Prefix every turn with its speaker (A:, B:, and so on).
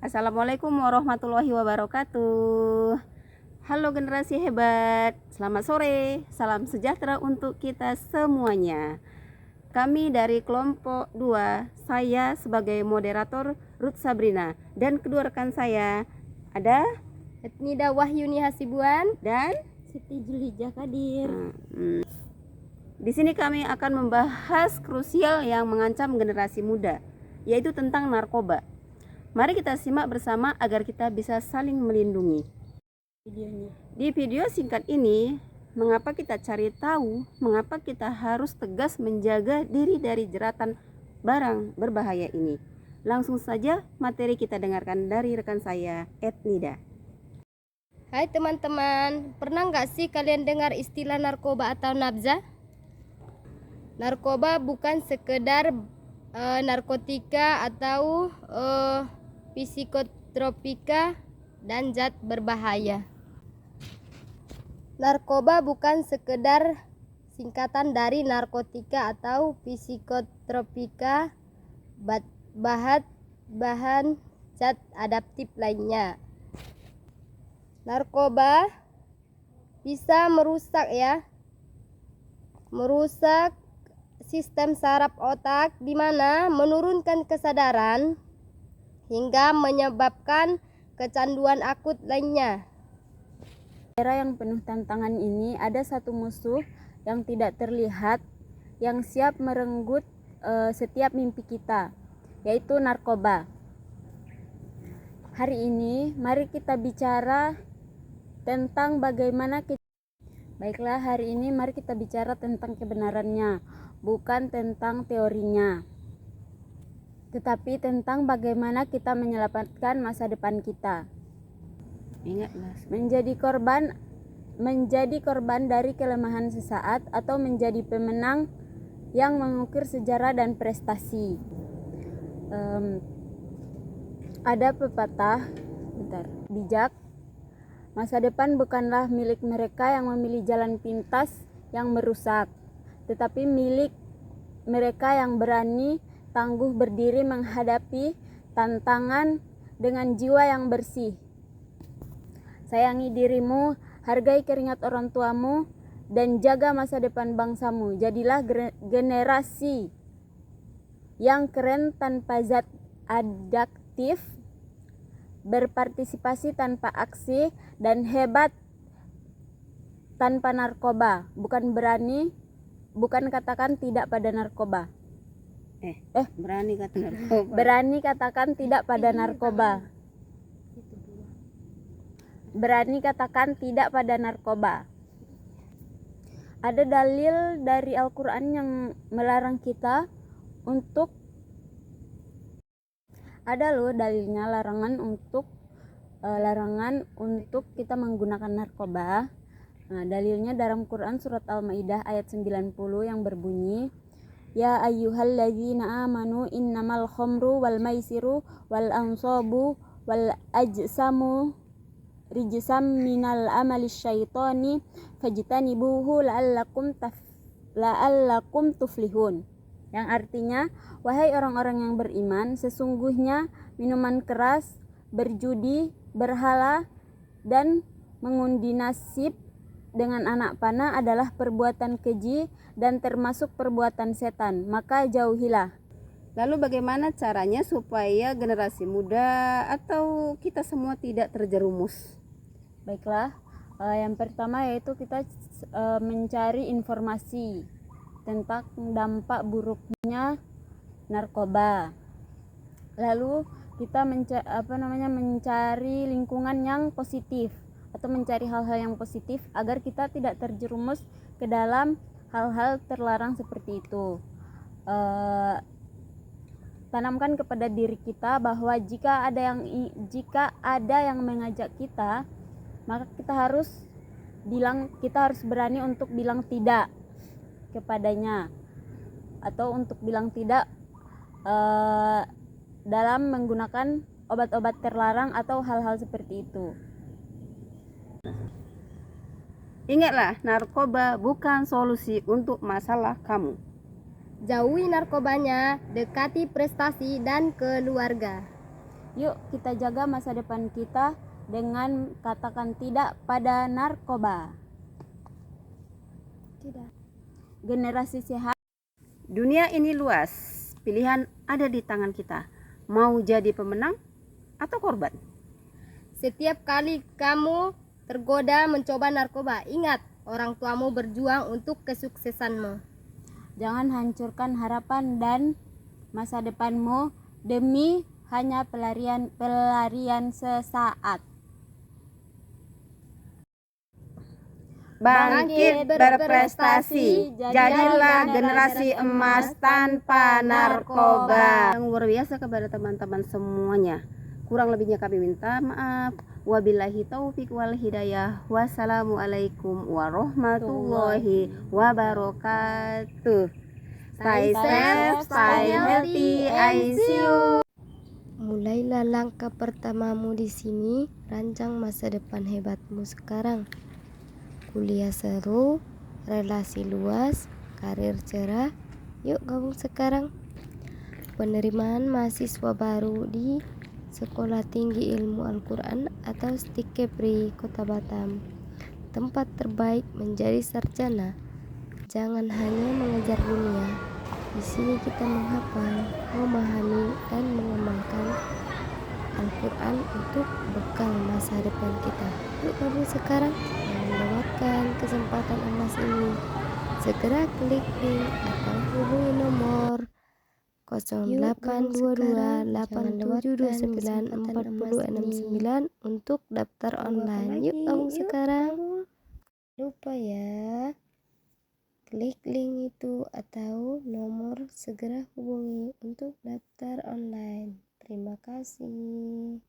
A: Assalamualaikum warahmatullahi wabarakatuh. Halo generasi hebat, selamat sore, salam sejahtera untuk kita semuanya. Kami dari kelompok 2, saya sebagai moderator Ruth Sabrina dan kedua rekan saya ada
B: Etnida Wahyuni Hasibuan
A: dan
B: Siti Julijah Kadir.
A: Di sini kami akan membahas krusial yang mengancam generasi muda, yaitu tentang narkoba. Mari kita simak bersama agar kita bisa saling melindungi. Di video singkat ini, mengapa kita cari tahu, mengapa kita harus tegas menjaga diri dari jeratan barang berbahaya ini. Langsung saja materi kita dengarkan dari rekan saya, Etnida.
B: Hai teman-teman, pernah nggak sih kalian dengar istilah narkoba atau nabza? Narkoba bukan sekedar narkotika atau psikotropika dan zat berbahaya. Narkoba bukan sekedar singkatan dari narkotika atau psikotropika, bahan zat adaptif lainnya. Narkoba bisa merusak sistem saraf otak, di mana menurunkan kesadaran hingga menyebabkan kecanduan akut lainnya.
C: Era yang penuh tantangan ini ada satu musuh yang tidak terlihat yang siap merenggut setiap mimpi kita, yaitu narkoba. Hari ini mari kita bicara tentang bagaimana kita hari ini mari kita bicara tentang kebenarannya, bukan tentang teorinya, tetapi tentang bagaimana kita menyelamatkan masa depan kita.
A: Ingatlah,
C: menjadi korban dari kelemahan sesaat atau menjadi pemenang yang mengukir sejarah dan prestasi. Ada pepatah bijak, masa depan bukanlah milik mereka yang memilih jalan pintas yang merusak, tetapi milik mereka yang berani tangguh berdiri menghadapi tantangan dengan jiwa yang bersih. Sayangi dirimu, hargai keringat orang tuamu, dan jaga masa depan bangsamu. Jadilah generasi yang keren tanpa zat adaptif, berpartisipasi tanpa aksi, dan hebat tanpa narkoba. Bukan katakan tidak pada narkoba.
A: berani kata narkoba.
C: Berani katakan tidak pada narkoba. Berani katakan tidak pada narkoba. Ada dalil dari Al-Quran yang melarang kita untuk dalilnya larangan untuk kita menggunakan narkoba. Nah, dalilnya dalam Quran surat Al-Maidah ayat 90 yang berbunyi, Ya ayyuhalladzina amanu innamal khamru wal maisiru wal ansabu wal ajsamu rijsam minal amali syaitani fajtanibuhu la'allakum tuflihun. Yang artinya, wahai orang-orang yang beriman, sesungguhnya minuman keras, berjudi, berhala, dan mengundi nasib dengan anak panah adalah perbuatan keji dan termasuk perbuatan setan, maka jauhilah.
A: Lalu bagaimana caranya supaya generasi muda atau kita semua tidak terjerumus?
C: Baiklah, yang pertama yaitu kita mencari informasi tentang dampak buruknya narkoba. Lalu kita mencari lingkungan yang positif atau mencari hal-hal yang positif agar kita tidak terjerumus ke dalam hal-hal terlarang seperti itu. Tanamkan kepada diri kita bahwa jika ada yang mengajak kita, maka kita harus berani untuk bilang tidak kepadanya, atau untuk bilang tidak dalam menggunakan obat-obat terlarang atau hal-hal seperti itu.
A: Ingatlah, narkoba bukan solusi untuk masalah kamu.
B: Jauhi narkobanya, dekati prestasi dan keluarga.
C: Yuk kita jaga masa depan kita dengan katakan tidak pada narkoba.
B: Tidak.
C: Generasi sehat.
A: Dunia ini luas, pilihan ada di tangan kita. Mau jadi pemenang atau korban?
B: Setiap kali kamu tergoda mencoba narkoba, ingat orang tuamu berjuang untuk kesuksesanmu.
C: Jangan hancurkan harapan dan masa depanmu demi hanya pelarian sesaat.
A: Bangkit berprestasi, jadilah generasi emas tanpa narkoba. Yang luar biasa kepada teman-teman semuanya. Kurang lebihnya kami minta maaf. Wabillahi taufik wal hidayah. Wassalamualaikum warahmatullahi wabarakatuh. Stay safe, stay healthy, I see you.
B: Mulailah langkah pertamamu di sini, rancang masa depan hebatmu sekarang. Kuliah seru, relasi luas, karir cerah, yuk gabung sekarang. Penerimaan mahasiswa baru di Sekolah Tinggi Ilmu Al-Quran atau STIK Kepri, Kota Batam. Tempat terbaik menjadi sarjana. Jangan hanya mengejar dunia. Di sini kita menghafal, memahami, dan mengembangkan Al-Quran untuk bekal masa depan kita. Yuk gabung sekarang, jangan lewatkan kesempatan emas ini. Segera klik link atau hubungi nomor 082287294069 untuk daftar online. Yuk gabung sekarang. Lupa ya, klik link itu atau nomor, segera hubungi untuk daftar online. Terima kasih.